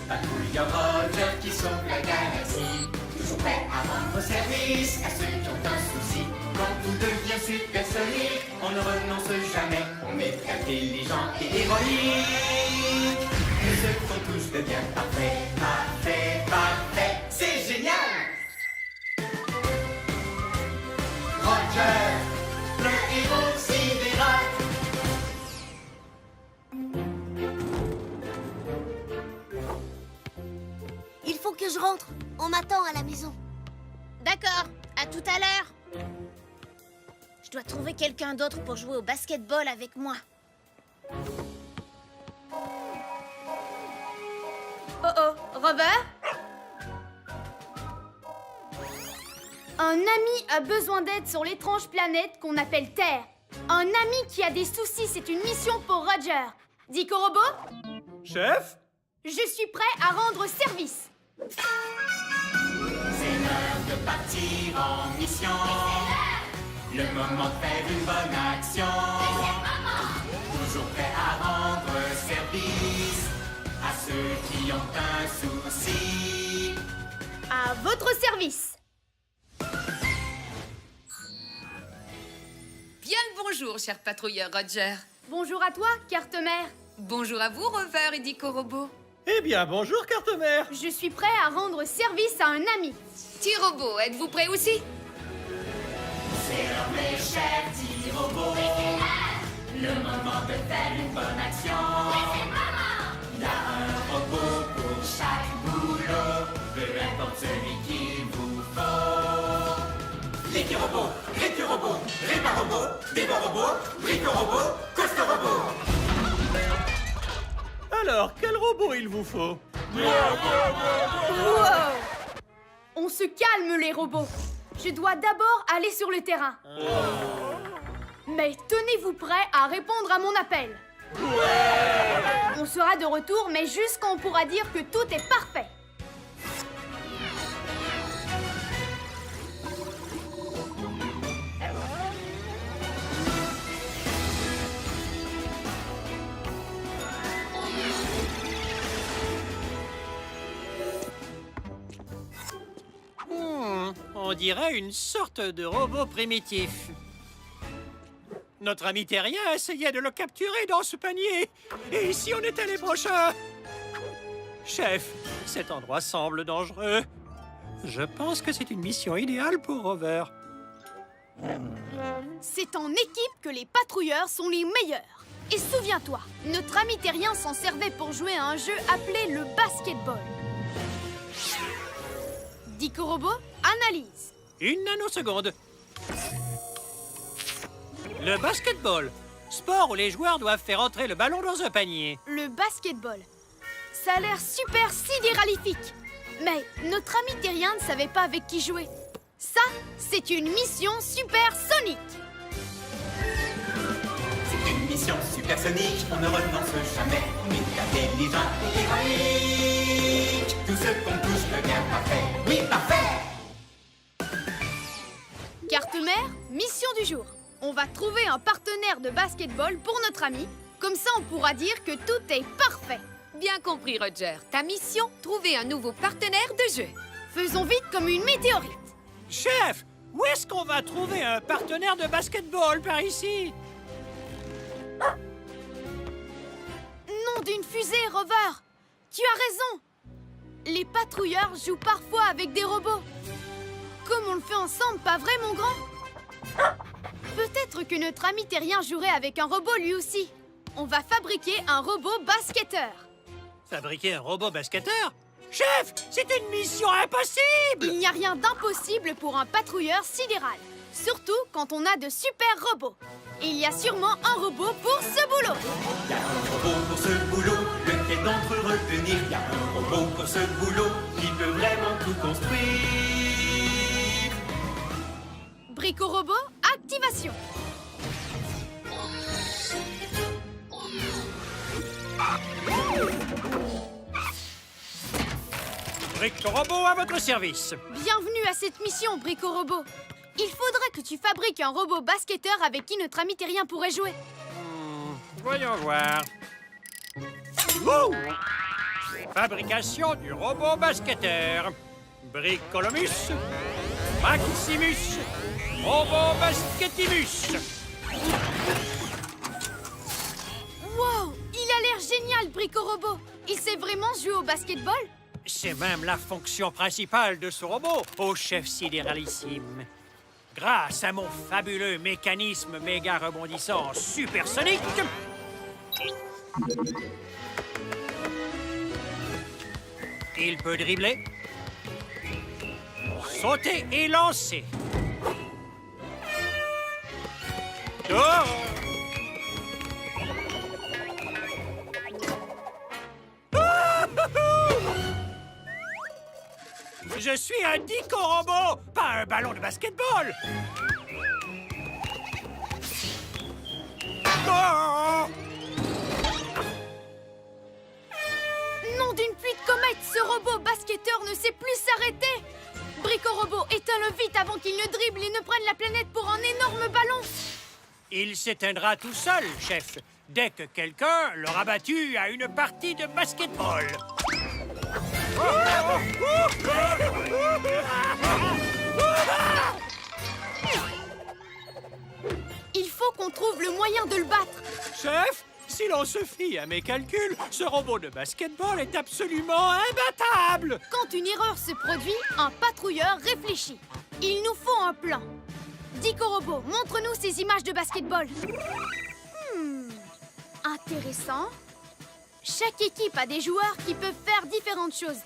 patrouilleurs Roger qui sauve la galaxie. Toujours prêts à rendre service à ceux qui ont un souci. Quand tout devient supersonique, on ne renonce jamais. On est intelligent et héroïque. Et ceux qui font tous devient parfait, parfait, parfait. C'est génial! Roger, le héros sidéral. Il faut que je rentre. On m'attend à la maison. D'accord, à tout à l'heure. Je dois trouver quelqu'un d'autre pour jouer au basketball avec moi. Oh oh, Robert? Un ami a besoin d'aide sur l'étrange planète qu'on appelle Terre. Un ami qui a des soucis, c'est une mission pour Roger. Dico Robot? Chef? Je suis prêt à rendre service. C'est l'heure de partir en mission. Le moment de faire une bonne action. Toujours prêt à rendre service à ceux qui ont un souci. À votre service. Bien le bonjour, cher patrouilleur Roger. Bonjour à toi, Carte-Mère. Bonjour à vous, Rover et Dico Robot. Eh bien, bonjour, Carte-Mère. Je suis prêt à rendre service à un ami. T-Robot, êtes-vous prêt aussi? C'est l'heure, mes chers petits robots. Le moment de faire une bonne action. Il y a un robot pour chaque boulot. Peu importe celui qu'il vous faut. L'équipe robot, récu robot, répa robot, débat robot, brico robot, coaster robot. Alors, quel robot il vous faut? Wow! On se calme, les robots. Je dois d'abord aller sur le terrain. Mais tenez-vous prêts à répondre à mon appel. On sera de retour, mais juste quand on pourra dire que tout est parfait. On dirait une sorte de robot primitif. Notre ami terrien essayait de le capturer dans ce panier. Et ici, on était les prochains. Chef, cet endroit semble dangereux. Je pense que c'est une mission idéale pour Rover. C'est en équipe que les patrouilleurs sont les meilleurs. Et souviens-toi, notre ami terrien s'en servait pour jouer à un jeu appelé le basketball. Dico Robot, analyse. Une nanoseconde. Le basketball. Sport où les joueurs doivent faire entrer le ballon dans un panier. Le basketball. Ça a l'air super sidéralifique. Mais notre ami terrien ne savait pas avec qui jouer. Ça, c'est une mission supersonique. C'est une mission supersonique, on ne renonce jamais. On est intelligent et héroïque. Tout ce qu'on touche devient parfait. Oui, parfait! Carte-Mère, mission du jour. On va trouver un partenaire de basketball pour notre ami. Comme ça, on pourra dire que tout est parfait. Bien compris, Roger. Ta mission, trouver un nouveau partenaire de jeu. Faisons vite comme une météorite. Chef, où est-ce qu'on va trouver un partenaire de basketball par ici? Nom d'une fusée, Rover. Tu as raison. Les patrouilleurs jouent parfois avec des robots. Comme on le fait ensemble, pas vrai, mon grand? Peut-être que notre ami terrien jouerait avec un robot lui aussi. On va fabriquer un robot basketteur. Fabriquer un robot basketteur? Chef, c'est une mission impossible! Il n'y a rien d'impossible pour un patrouilleur sidéral. Surtout quand on a de super robots. Et il y a sûrement un robot pour ce boulot. Il y a un robot pour ce boulot, lequel d'entre eux retenir? Il y a un robot pour ce boulot, qui peut vraiment tout construire. Brico Robot, activation. Brico Robot à votre service. Bienvenue à cette mission, Brico Robot. Il faudrait que tu fabriques un robot basketteur avec qui notre ami terrien pourrait jouer. Voyons voir. Oh! Fabrication du robot basketteur. Bricolomus, Maximus, Robot Basketimus. Wow, il a l'air génial, Brico-Robot. Il sait vraiment jouer au basketball? C'est même la fonction principale de ce robot, au chef sidéralissime. Grâce à mon fabuleux mécanisme méga rebondissant supersonique, il peut dribbler, sauter et lancer. Oh! Je suis un dico-robot, pas un ballon de basketball. Oh! Nom d'une pluie de comètes, ce robot basketteur ne sait plus s'arrêter. Brico-Robot, éteins-le vite avant qu'il ne dribble et ne prenne la planète pour un énorme ballon. Il s'éteindra tout seul, chef, dès que quelqu'un l'aura battu à une partie de basketball. Il faut qu'on trouve le moyen de le battre. Chef, si l'on se fie à mes calculs, ce robot de basketball est absolument imbattable. Quand une erreur se produit, un patrouilleur réfléchit. Il nous faut un plan. Dico-Robot, montre-nous ces images de basketball. Intéressant. Chaque équipe a des joueurs qui peuvent faire différentes choses.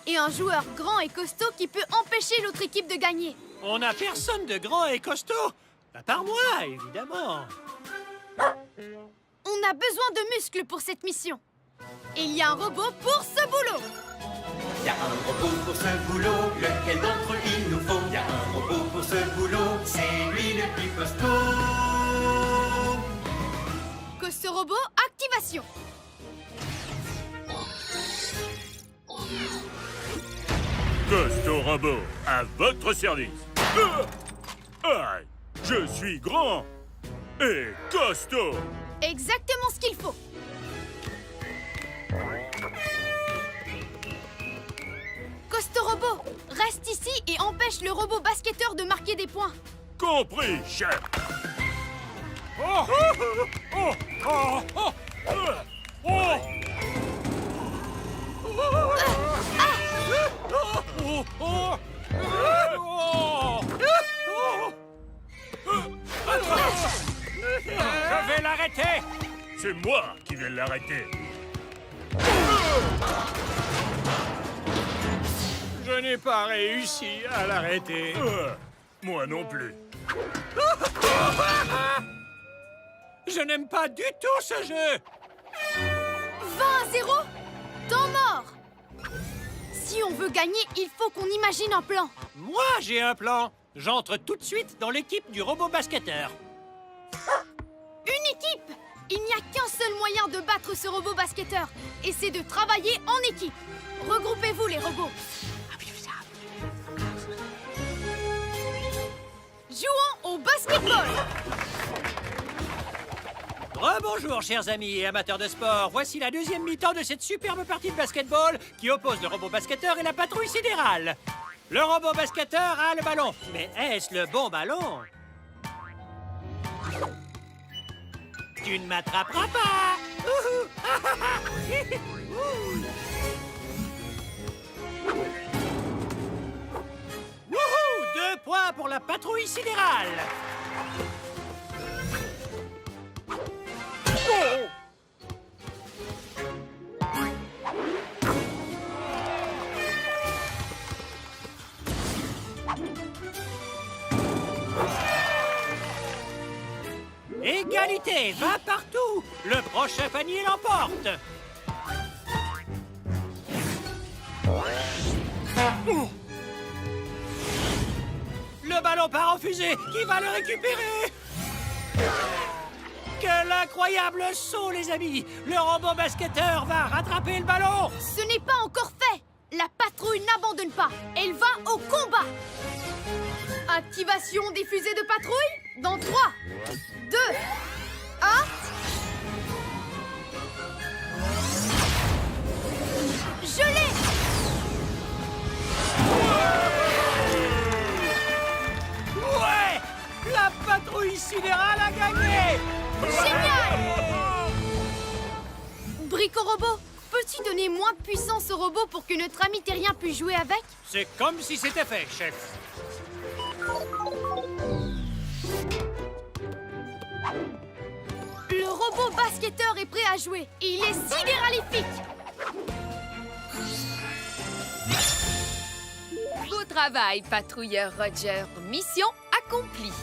Et un joueur grand et costaud qui peut empêcher l'autre équipe de gagner. On n'a personne de grand et costaud. À part moi, évidemment. On a besoin de muscles pour cette mission. Et il y a un robot pour ce boulot. Il y a un robot pour ce boulot, lequel d'entre eux il nous faut? Il y a un robot pour ce boulot, c'est lui le plus costaud. Costaud Robot, activation. Costaud Robot, à votre service. Aïe, je suis grand et costaud. Exactement ce qu'il faut. Costaud Robot, reste ici et empêche le robot basketteur de marquer des points. Compris, chef. Oh! Oh! Oh! Oh! Oh! Je vais l'arrêter! C'est moi qui vais l'arrêter. Je n'ai pas réussi à l'arrêter. Moi non plus. Je n'aime pas du tout ce jeu. 20-0, temps mort. Si on veut gagner, il faut qu'on imagine un plan. Moi, j'ai un plan. J'entre tout de suite dans l'équipe du robot basketteur. Une équipe! Il n'y a qu'un seul moyen de battre ce robot basketteur, et c'est de travailler en équipe. Regroupez-vous les robots. Jouons au basketball. Rebonjour, chers amis et amateurs de sport. Voici la deuxième mi-temps de cette superbe partie de basketball qui oppose le robot basketteur et la patrouille sidérale. Le robot basketteur a le ballon. Mais est-ce le bon ballon? Tu ne m'attraperas pas! Wouhou! 2 points pour la patrouille sidérale! Égalité, va partout! Le prochain panier l'emporte! Le ballon part en fusée! Qui va le récupérer? Quel incroyable saut, les amis! Le robot basketteur va rattraper le ballon! Ce n'est pas encore fait. La patrouille n'abandonne pas. Elle va au combat. Activation des fusées de patrouille dans 3, 2, 1. Brico-robot, peux-tu donner moins de puissance au robot pour que notre ami terrien puisse jouer avec? C'est comme si c'était fait, chef. Le robot basketteur est prêt à jouer et il est sidéralifique. Beau travail, patrouilleur Roger. Mission accomplie.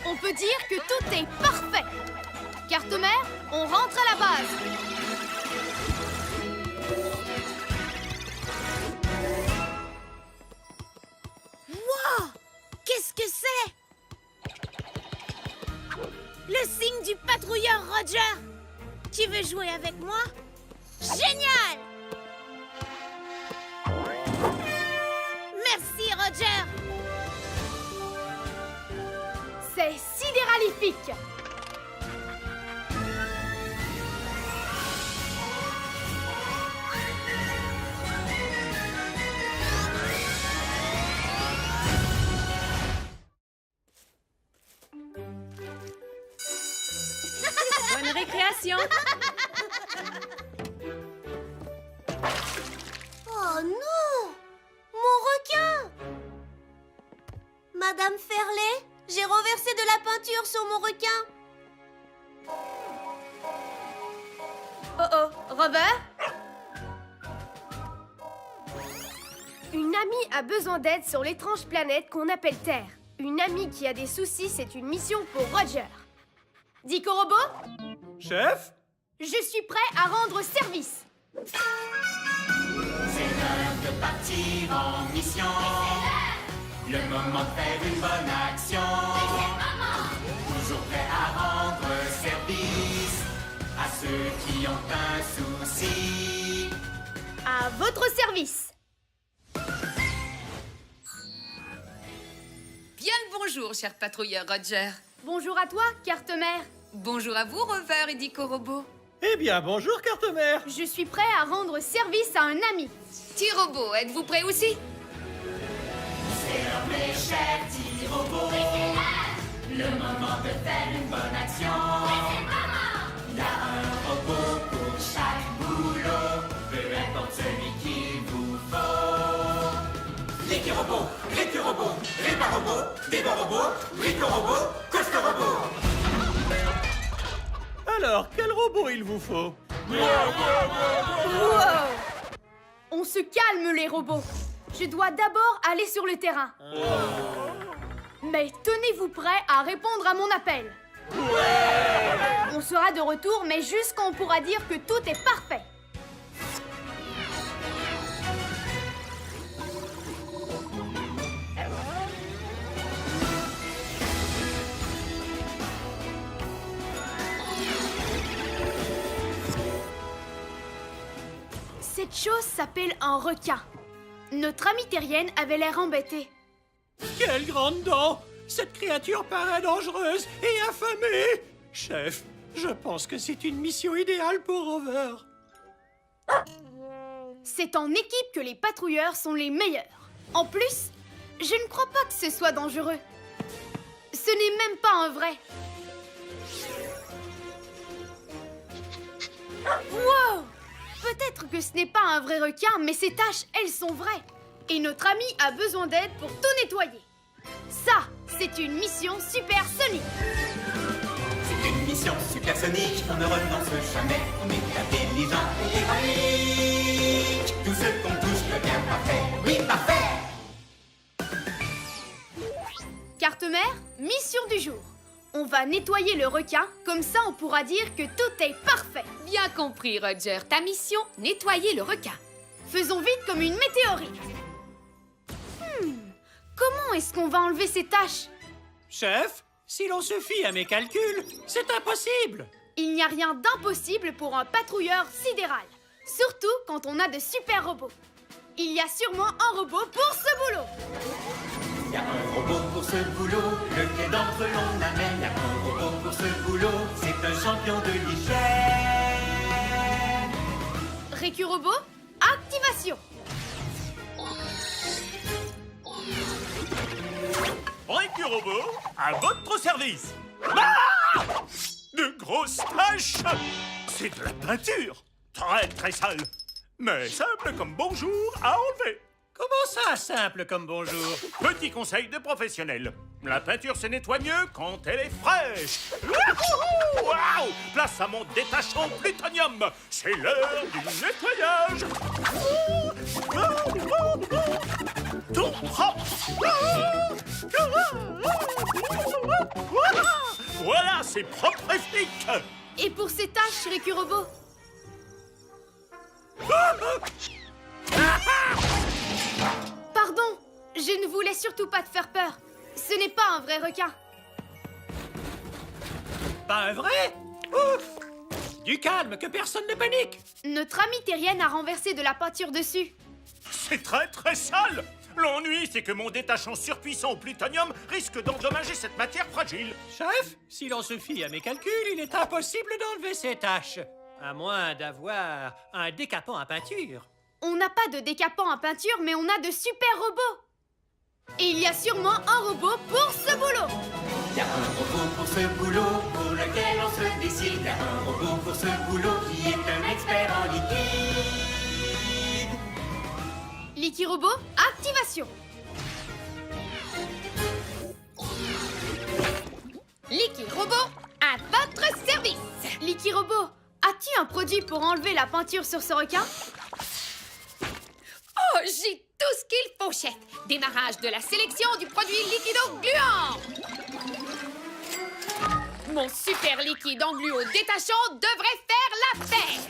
On peut dire que tout est parfait. Carte-mère, on rentre à la base. Wow! Qu'est-ce que c'est? Le signe du patrouilleur Roger! Tu veux jouer avec moi? Génial! Merci, Roger! C'est sidéralifique. Bonne récréation. Oh non! Mon requin! Madame Ferlet, j'ai renversé de la peinture sur mon requin. Oh, Robert? Une amie a besoin d'aide sur l'étrange planète qu'on appelle Terre. Une amie qui a des soucis, c'est une mission pour Roger. Dico Robot, Chef? je suis prêt à rendre service. C'est l'heure de partir en mission. Le moment de faire une bonne action. Toujours prêt à rendre service à ceux qui ont un souci. À votre service. Bien le bonjour, cher patrouilleur Roger. Bonjour à toi, carte-mère. Bonjour à vous, Rover et Dico Robot. Eh bien, bonjour, carte-mère. Je suis prêt à rendre service à un ami. Petit robot, êtes-vous prêt aussi? C'est l'heure, mes chers petits robots. Le moment de faire une bonne action. Il y a un robot pour chaque boulot. Peu importe celui qu'il vous faut. L'équi-robot, récu-robot, répar-robot, débat-robot, brico-robot, coste-robot. Alors, quel robot il vous faut? Wow! On se calme, les robots. Je dois d'abord aller sur le terrain. Mais tenez-vous prêts à répondre à mon appel. On sera de retour, mais juste quand on pourra dire que tout est parfait. Cette chose s'appelle un requin. Notre amie terrienne avait l'air embêtée. Quelle grande dent! Cette créature paraît dangereuse et affamée! Chef, je pense que c'est une mission idéale pour Rover. C'est en équipe que les patrouilleurs sont les meilleurs. En plus, je ne crois pas que ce soit dangereux. Ce n'est même pas un vrai. Wow! Peut-être que ce n'est pas un vrai requin, mais ces taches, elles sont vraies. Et notre ami a besoin d'aide pour tout nettoyer. Ça, c'est une mission supersonique. C'est une mission supersonique, on ne renonce jamais. On est intelligent et héroïque. Tout ce qu'on touche devient parfait. Oui, parfait! Carte-mère, mission du jour. On va nettoyer le requin, comme ça on pourra dire que tout est parfait. Bien compris, Roger. Ta mission, nettoyer le requin. Faisons vite comme une météorite. Comment est-ce qu'on va enlever ces taches? Chef, si l'on se fie à mes calculs, c'est impossible! Il n'y a rien d'impossible pour un patrouilleur sidéral. Surtout quand on a de super robots. Il y a sûrement un robot pour ce boulot. Il y a un robot pour ce boulot, lequel d'entre eux l'on amène. Il y a un robot pour ce boulot, c'est un champion de l'hygiène. Récu-robot, activation. Licky Robot, à votre service. Ah! De grosses taches. C'est de la peinture. Très, très sale. Mais simple comme bonjour à enlever. Comment ça, simple comme bonjour? Petit conseil de professionnel. La peinture se nettoie mieux quand elle est fraîche. Wouhou! Waouh! Place à mon détachant plutonium. C'est l'heure du nettoyage. Tout propre. Voilà, c'est propre et flic. Et pour ces tâches, Ricky Robot? Pardon, je ne voulais surtout pas te faire peur. Ce n'est pas un vrai requin. Pas un vrai? Ouf! Du calme, que personne ne panique! Notre amie terrienne a renversé de la peinture dessus. C'est très très sale. L'ennui, c'est que mon détachant surpuissant au plutonium risque d'endommager cette matière fragile. Chef, si l'on se fie à mes calculs, il est impossible d'enlever ces taches. À moins d'avoir un décapant à peinture. On n'a pas de décapant à peinture, mais on a de super robots. Et il y a sûrement un robot pour ce boulot. Y a un robot pour ce boulot, pour lequel on se décide. Y a un robot pour ce boulot qui est un expert en liquide. Licky Robot, activation. Licky Robot, à votre service. Licky Robot, as-tu un produit pour enlever la peinture sur ce requin? Oh, j'ai tout ce qu'il faut, chef. Démarrage de la sélection du produit liquido gluant. Mon super liquide engluo détachant devrait faire l'affaire.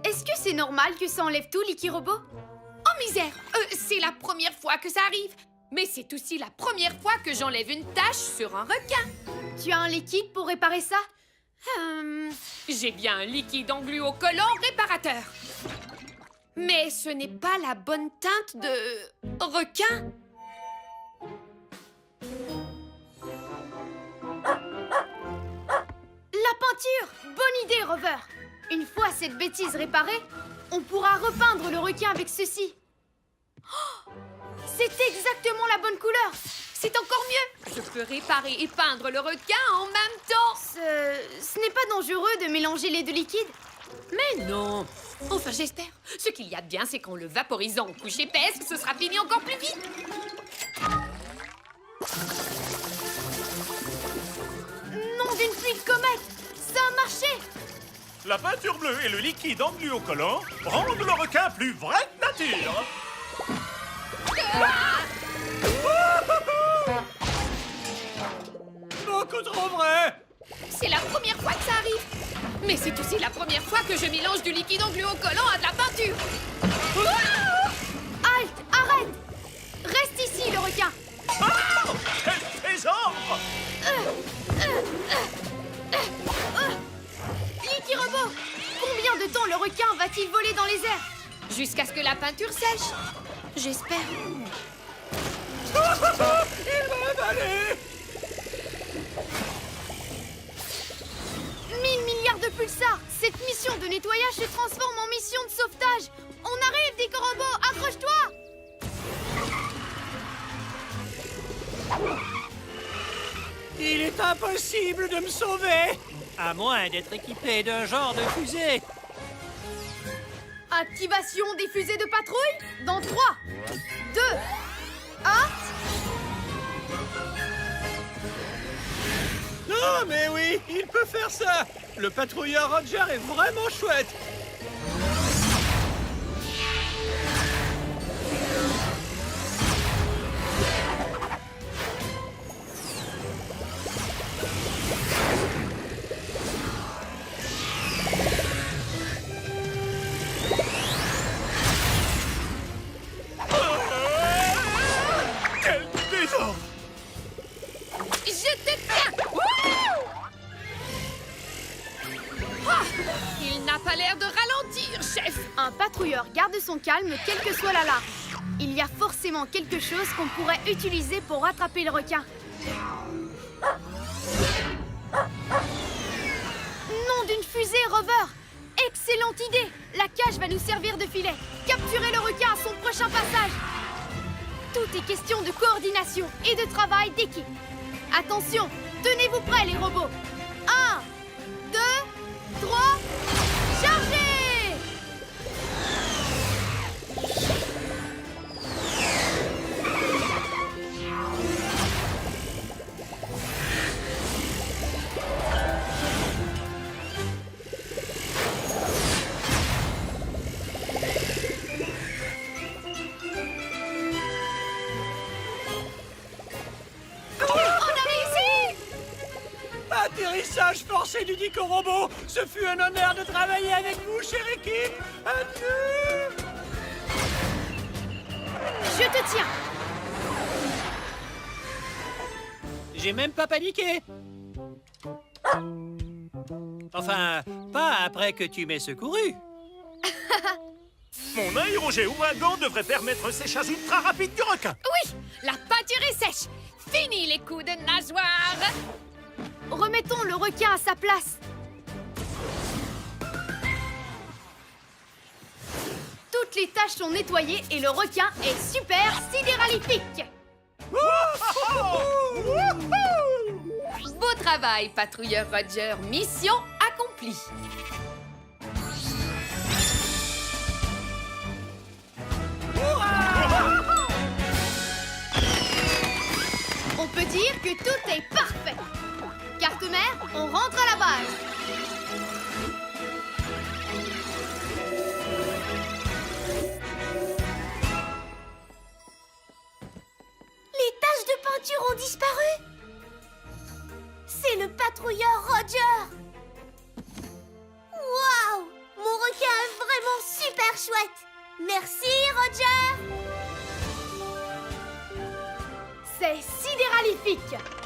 Est-ce que c'est normal que ça enlève tout, Licky Robot? Oh misère, c'est la première fois que ça arrive. Mais c'est aussi la première fois que j'enlève une tache sur un requin. Tu as un liquide pour réparer ça? J'ai bien un liquide engluo collant réparateur. Mais ce n'est pas la bonne teinte de requin. La peinture! Bonne idée, Rover! Une fois cette bêtise réparée, on pourra repeindre le requin avec ceci. Oh, c'est exactement la bonne couleur! C'est encore mieux. Je peux réparer et peindre le requin en même temps. Ce n'est pas dangereux de mélanger les deux liquides? Mais non. Enfin, j'espère. Ce qu'il y a de bien, c'est qu'en le vaporisant en couche épaisse, ce sera fini encore plus vite. Nom d'une pluie de comètes! Ça a marché! La peinture bleue et le liquide engluo collant rendent le requin plus vrai de nature. Beaucoup trop vrai! C'est la première fois que ça arrive. Mais c'est aussi la première fois que je mélange du liquide engluo collant à de la peinture. Halte! Arrête! Reste ici, le requin! Oh, quel trésor! Licky Robot! Combien de temps le requin va-t-il voler dans les airs? Jusqu'à ce que la peinture sèche. J'espère. Il m'a avalé! 1000 milliards de pulsars! Cette mission de nettoyage se transforme en mission de sauvetage! On arrive, Licky Robot! Accroche-toi! Il est impossible de me sauver! À moins d'être équipé d'un genre de fusée. Activation des fusées de patrouille dans 3, 2, 1... Non, mais oui, il peut faire ça! Le patrouilleur Roger est vraiment chouette! Quel désordre! Je te tiens. Wouh! Ah, il n'a pas l'air de ralentir, chef. Un patrouilleur garde son calme quelle que soit la large. Il y a forcément quelque chose qu'on pourrait utiliser pour rattraper le requin. Nom d'une fusée, Rover! Excellente idée! La cage va nous servir de filet. Capturez le requin à son prochain prochain passage. Tout est question de coordination et de travail d'équipe. Attention, tenez-vous prêts les robots. 1, 2, 3, chargez! Atterrissage forcé du Dico Robot. Ce fut un honneur de travailler avec vous, chère équipe. Adieu. Je te tiens. J'ai même pas paniqué. Enfin, pas après que tu m'aies secouru. Mon aérogé ouragan devrait permettre un séchage ultra rapide du requin. Oui, la peinture est sèche. Fini les coups de nageoire. Remettons le requin à sa place. Toutes les taches sont nettoyées et le requin est super sidéralifique. Beau travail, patrouilleur Roger. Mission accomplie. On peut dire que tout est parfait. Carte-mère, on rentre à la base. Les taches de peinture ont disparu. C'est le patrouilleur Roger. Waouh! Mon requin est vraiment super chouette. Merci, Roger. C'est sidéralifique.